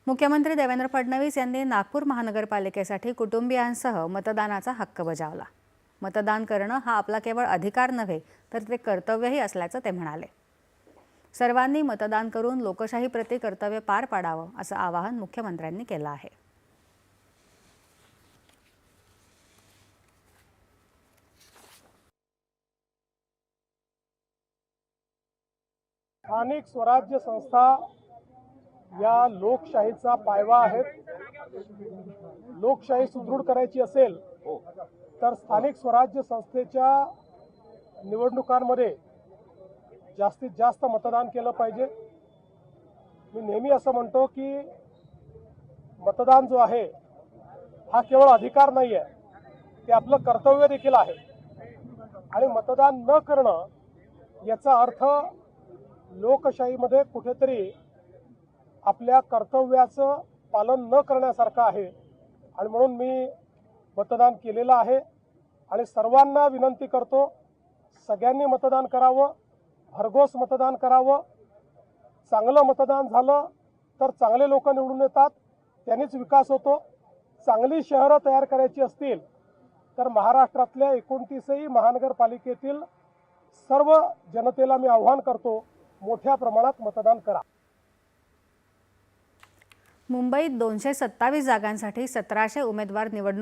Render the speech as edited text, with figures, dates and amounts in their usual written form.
मुख्यमंत्री देवेंद्र फडणवीस यांनी नागपूर महानगरपालिकेसाठी कुटुंबियांसह मतदानाचा हक्क बजावला। मतदान करणं हा आपला केवळ अधिकार नव्हे तर ते कर्तव्यही असल्याचं ते म्हणाले। सर्वांनी मतदान करून लोकशाहीप्रती कर्तव्य पार पाडावं असं आवाहन मुख्यमंत्र्यांनी केलं आहे। स्थानिक स्वराज्य संस्था या लोकशाहीचा पायवा आहेत। लोकशाही सुदृढ करायची असेल तर स्थानिक स्वराज्य संस्थेच्या निवडणुकांमध्ये जास्तीत जास्त मतदान केलं पाहिजे। मी नेहमी असं म्हणतो की मतदान जो आहे हा केवळ अधिकार नाही आहे, ते आपलं कर्तव्य देखील आहे। आणि मतदान न करणं याचा अर्थ लोकशाहीमध्ये कुठेतरी आपल्या कर्तव्याचं पालन न करण्यासारखं आहे। आणि म्हणून मी मतदान केलेलं आहे आणि सर्वांना विनंती करतो, सगळ्यांनी मतदान करावं, भरघोस मतदान करावं। चांगलं मतदान झालं तर चांगले लोक निवडून येतात, त्यांनीच विकास होतो। चांगली शहरं तयार करायची असतील तर महाराष्ट्रातल्या 29ही महानगरपालिकेतील सर्व जनतेला मी आवाहन करतो, मोठ्या प्रमाणात मतदान करा। मुंबईत 227 जागांसाठी 1700 उमेदवार निवडणूक